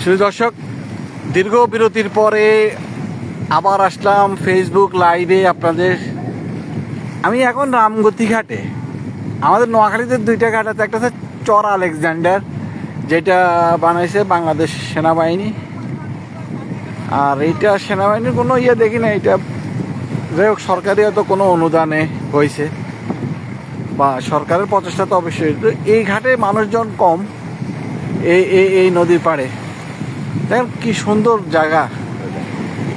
শুধু দর্শক, দীর্ঘ বিরতির পরে আবার আসলাম ফেসবুক লাইভে আপনাদের। আমি এখন রামগতি ঘাটে। আমাদের নোয়াখালীতে দুইটা ঘাট আছে, একটা হচ্ছে চর আলেকজান্ডার, যেটা বানাইছে বাংলাদেশ সেনাবাহিনী, আর এইটা সেনাবাহিনীর কোনো দেখি না। এটা যাই হোক, সরকারি হয়তো কোনো অনুদানে হয়েছে বা সরকারের প্রচেষ্টা তো অবশ্যই। তো এই ঘাটে মানুষজন কম, এই এই এই নদীর পাড়ে দেখেন কি সুন্দর জায়গা,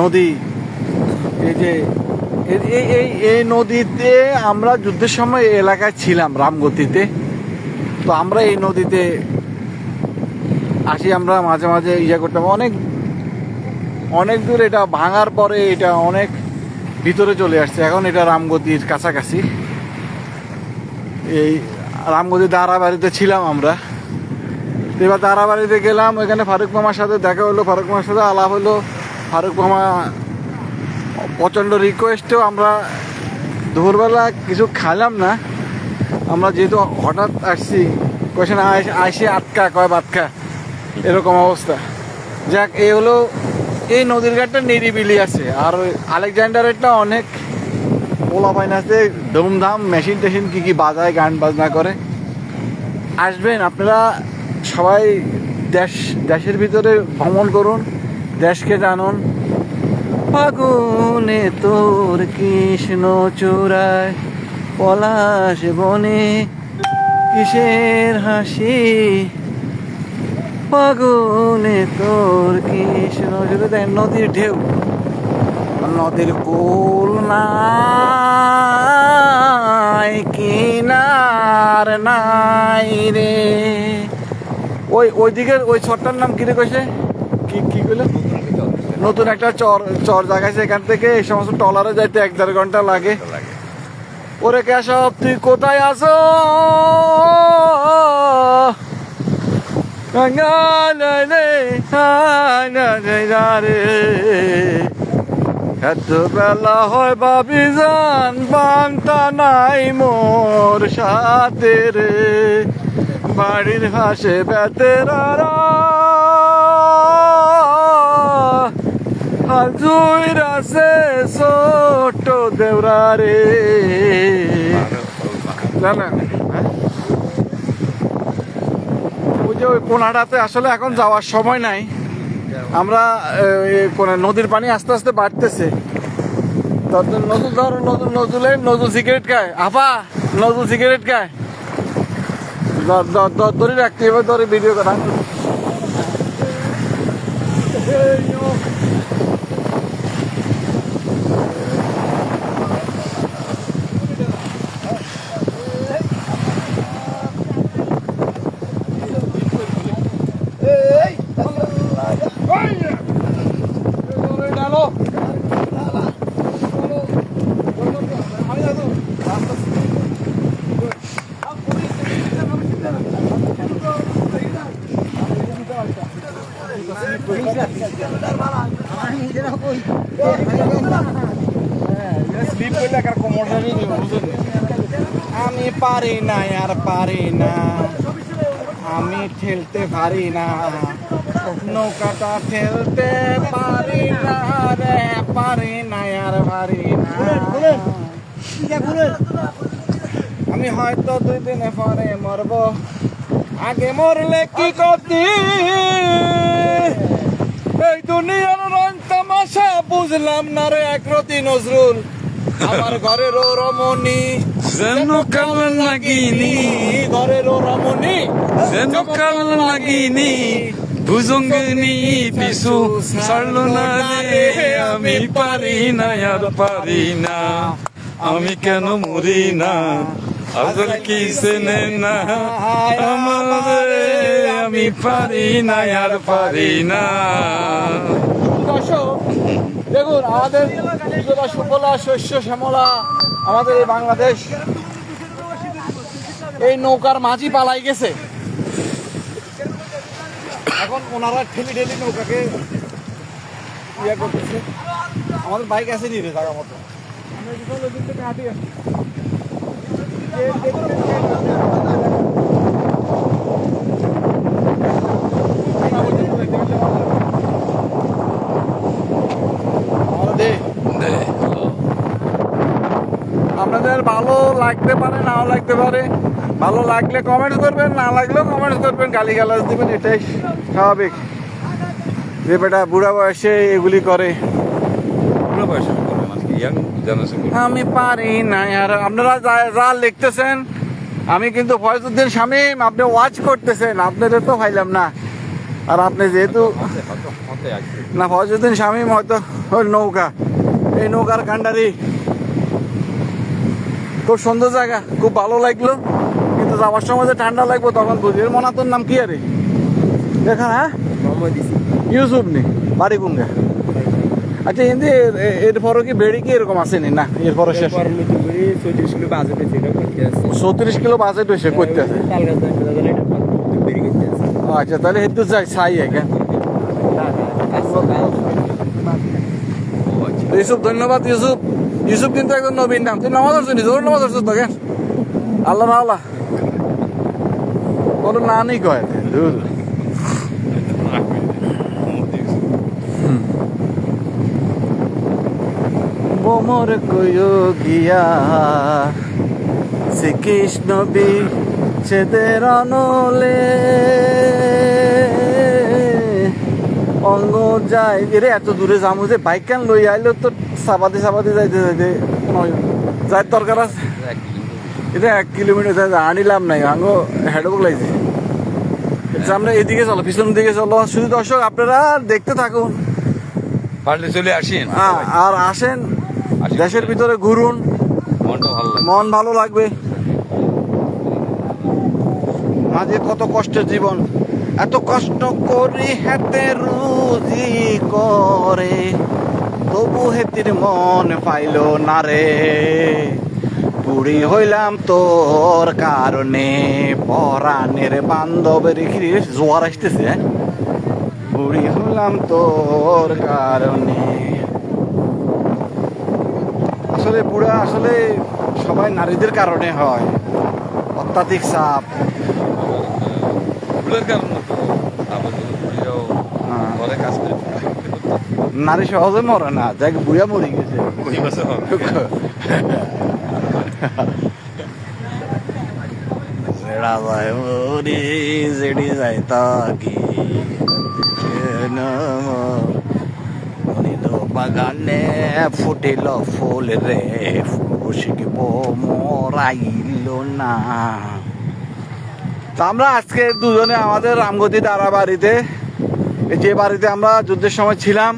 নদী। এই যে এই এই এই নদীতে আমরা যুদ্ধের সময় এই এলাকায় ছিলাম, রামগতিতে। তো আমরা এই নদীতে আসি, আমরা মাঝে মাঝে করতাম। অনেক অনেক দূর, এটা ভাঙার পরে এটা অনেক ভিতরে চলে আসছে। এখন এটা রামগতির কাছাকাছি। এই রামগতি দাঁড়াবাড়িতে ছিলাম আমরা। এবার দাঁড়াবাড়িতে গেলাম, ওইখানে ফারুক মামার সাথে দেখা হলো, ফারুক মামার সাথে আলাপ হলো। ফারুক মামা প্রচণ্ড রিকোয়েস্টেও আমরা দুপুরবেলা কিছু খাইলাম না। আমরা যেহেতু হঠাৎ আসছি, কোয়েশন আইসি আটকা কয় বাটকা, এরকম অবস্থা। যাক, এই হলো এই নদীর ঘাটটা নিরিবিলি আছে। আর আলেকজান্ডারেরটা অনেক পোলাপাইন আছে, ধুমধাম মেশিন টেশিন কী কী বাজায়, গান বাজনা করে। আসবেন আপনারা সবাই, দেশের ভিতরে ভ্রমণ করুন, দেশকে জানুন। ফাগুনে তোর কৃষ্ণ চূড়ায়, পলাশ বনে কিসের হাসি, ফাগুনে তোর কৃষ্ণ চূড়ায়। দেখেন নদীর ঢেউ, নদীর কুল নাই, কিনার নাই রে। ওই দিকের ওই চরটার নাম কি রে কইছে, কি কইলে? নতুন একটা চর জায়গায়, এখান থেকে এই সমস্ত ট্রলারে যাইতে 1-1.5 ঘন্টা লাগে। ওরে কেশব, তুই কোথায় আছো? এত বেলা হয় বাবি জান, বাংটা নাই মোর সাথে রে, বাড়ির হাসে বেতেরারা হাজুর আছে ছোট দেওরা রে। জানেন ওই যে ওই কোনাটাতে আসলে এখন যাওয়ার সময় নাই। আমরা নদীর পানি আস্তে আস্তে বাড়তেছে। নজরুল সিগারেট খায়, আপা নজরুল সিগারেট খায়, ধরে রাখতে এবার ধরে ভিডিও করা। আমি পারি না আর পারি না, আমি ঠেলতে পারি না, নৌকাটা ঠেলতে পারি না রে, পারি না আর পারি না। আমি হয়তো 2 দিনে পরে মরবো, আগে মরলে কি করতি? এই দুনিয়ার রং তামাশা বুঝলাম না রে একরতি নজরুল। আমার ঘরেরও রমণী যেন কাল লাগিনি, ঘরেরও রমণী যেন কাল লাগিনি, ভুজঙ্গিনী পিছু ছাড়লো না রে। আমি পারি না আর পারি না, আমি কেন মরি না, আজল কি চেনে না আমার, আমি পারি না আর পারি না। দেখুন আমাদের সুফলা শস্য শ্যামলা আমাদের এই বাংলাদেশ, এই নৌকার মাঝি পালাই গেছে। এখন ওনারা ঠেলি নৌকাকে করতেছে। আমাদের বাইক আছে নি রে জায়গা মতো, আমরা হাঁটি আসি। দেখতে আপনাদের ভালো লাগতে পারে, নাও লাগতে পারে। ভালো লাগলে কমেন্টস করবেন, না লাগলেও কমেন্টস করবেন, গালিগালাজ দিবেন, এটাই স্বাভাবিক। যে বেটা বুড়া বয়সে এগুলি করে, পুরো বয়সে করবেন আজকে ইয়াং জেনারেশন করবেন। আমি পারি না। আর আপনারা যা লিখতেছেন, আমি কিন্তু ফয়জুদ্দিন শামীম, আপনি ওয়াচ করতেছেন, আপনাদের তো পাইলাম না। আর আপনি যেহেতু হাতে আসবে না, ফয়জুদ্দিন শামীম হয়তো ওই নৌকা, এই নৌকার কান্ডারি। খুব সুন্দর জায়গা, খুব ভালো লাগলো, কিন্তু যাওয়ার সময় যে ঠান্ডা লাগবে তখন বুঝি। এর মনে তোর নাম কি আরে দেখা? হ্যাঁ, ইউসুফ নি, বাড়ি কোনগা? আচ্ছা, হিন্দি এরপরও কি বেড়ি কি এরকম আসেনি না? এরপরও শেষ 34 কিলো বাজেট হয়েছে করতে আছে। আচ্ছা, তাহলে হেতু যাই চাই এখানে। ইউসুফ, ধন্যবাদ ইউসুফ। ইউসুফ কিন্তু একজন নবীন নাম। তুই নামাজ পড়ছিস, জোর নামাজ পড়ছিস তো কেন? আল্লাহ না আল্লাহ কোনো না নেই কয় দূর। বোমর কইও গিয়া শ্রীকৃষ্ণ বিচ্ছেদের অনলে অঙ্গ যায় রে। এত দূরে যাবো যে বাইক কেন লই আইলো তো সাবাদি যাইতে যাইতে যাই দরকার আছে। এটা 1 কিলোমিটার যাই আনিলাম নাই, আঙ্গ হেডবুক লাগছে। আমরা এদিকে চলো, পিছনের দিকে চলো। শুধু দর্শক আপনারা দেখতে থাকুন, পারলে চলে আসেন আর আসেন, দেশের ভিতরে ঘুরুন, মনটা ভালো লাগে। মন ভালো লাগবে। মাঝে কত কষ্টের জীবন, এত কষ্ট করি হাতে রুজি করে, তবু হেতির মন পাইল না রে। বুড়ি হইলাম তোর কারণে, পরাণের বান্ধবের জোয়ার আসতেছে। বুড়ি হইলাম তোর কারণে। আসলে বুড়া আসলে সবাই নারীদের কারণে হয়, অত্যাধিক চাপ। ভুলের কারণ না তো, আবার যদি বুড়িরাও ঘরে কাজ করে নারী সহজে মরে না, যাকে বুড়া মরে গেছে। ওই বছর জেড়া যায় মরি, জেড়ি যায় তাকি বাগানে ফুটিল ফুল রে, ফুসিব মরাইল না। তা আমরা আজকে দুজনে আমাদের রামগতি দাঁড়া বাড়িতে, যে বাড়িতে আমরা যুদ্ধের সময় ছিলাম,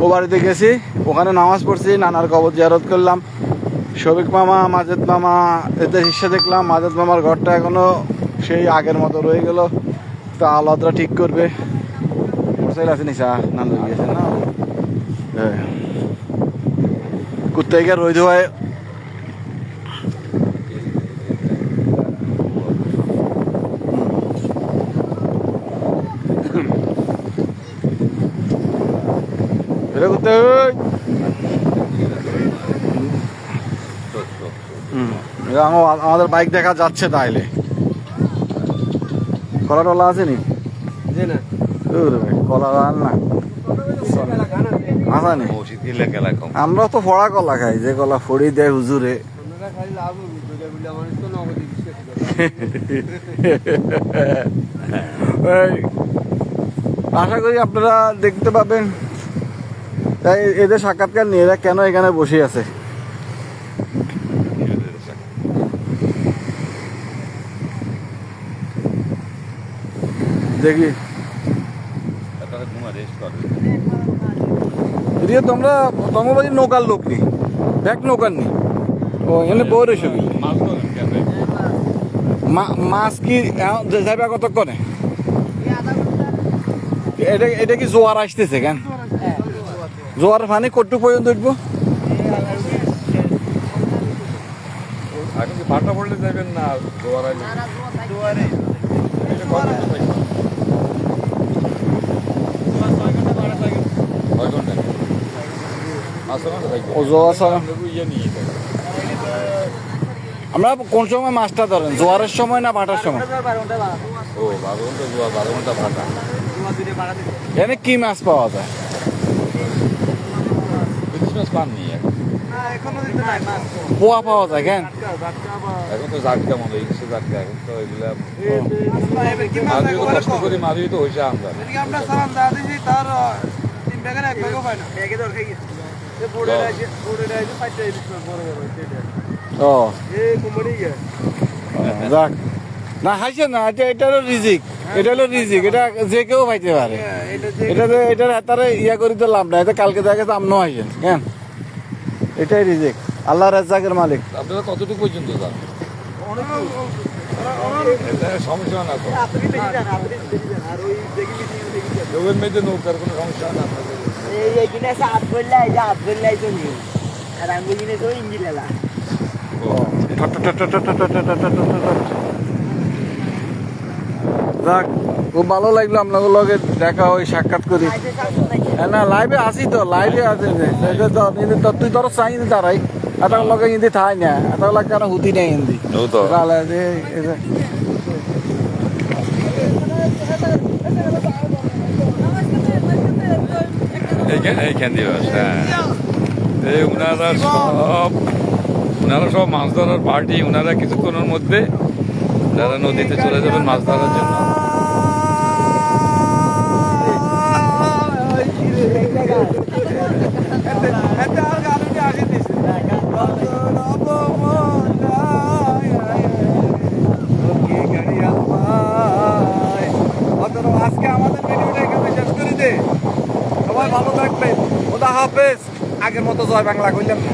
ও বাড়িতে গেছি। ওখানে নামাজ পড়ছি, নানার কবর জিয়ারত করলাম। শফিক মামা, মাজেদ মামা এদের হিসা দেখলাম। মাজেদ মামার ঘরটা এখনো সেই আগের মতো রয়ে গেল, তা আলাদা ঠিক করবে। আছে নিশা নাম গেছে না, কুত্তাইকে রই ধোয়ায় আমাদের বাইক দেখা যাচ্ছে। তাইলে কলা টলা আছে নি? কলা গান না আসা নি? আমরা তো ফড়া কলা খাই, যে কলা ফড়ি দেয় হুজুরে। আশা করি আপনারা দেখতে পাবেন। তাই এদের সাক্ষাৎকার নিয়ে এরা কেন এখানে বসে আছে। দেখি তোমরা তোমার বাড়ির নৌকার লোক নি, ব্যাগ নৌকার নি? ও এখানে বই রয়েছে। মাছ কি যাইবা কতক্ষণে? এটা কি জোয়ার আসতেছে কেন? জোয়ার পানি কতটুকু পর্যন্ত উঠবো? ভাটা পড়লে যাবেন না, জোয়ার আইলে আমরা কোন সময় মাছটা ধরেন, জোয়ারের সময় না ভাটার সময়? ও 12 ঘন্টা জোয়ার, 12 ঘন্টা ভাটা। এখানে কি মাছ পাওয়া যায়? ইলিশ মাছ পাননি এখন। পোয়া পাওয়া যায় কেন? এখন তো জাটকা মনে হয় ইংলিশে জাটকা, এখন তো এগুলা মাঝে তো কষ্ট করে মাঝেই তো হয়েছে আমরা। ও যাক না খাইছে না, এটা হলো রিজিক, এটা হলো রিজিক, এটা যে কেউ খাইতে পারে। এটার তারা ইয়া করি তো লাভ নাই, এটা কালকে দেখা গেছে আমনও খাইছেন কেন, এটাই রিজিক, আল্লাহ রাজ্জাকের মালিক। আপনারা কতটুকু পর্যন্ত যান? এটা সমস্যা না তো, যোগের মেয়েতে নৌকার কোনো সমস্যা না আপনাদের? যাক খুব ভালো লাগলো আপনাদের লগে দেখা হয়, সাক্ষাৎ করি। না লাইভে আসি তো, লাইভে আছে তুই তোর চাই তারাই এটা লগে হিন্দি থাই না, এটা লাগে কেন হুতি নেই হিন্দি এইখান দিয়ে হ্যাঁ, এই ওনারা সব মাছ ধরার পার্টি, ওনারা কিছুক্ষণের মধ্যে যারা নদীতে চলে যাবেন মাছ ধরার জন্য। আজকে আমাদের ভিডিওটা এখানে শেষ করে দে, সবাই ভালো থাকবেন, খোদা হাফেজ। আগের মতো জয় বাংলা কইলেন না।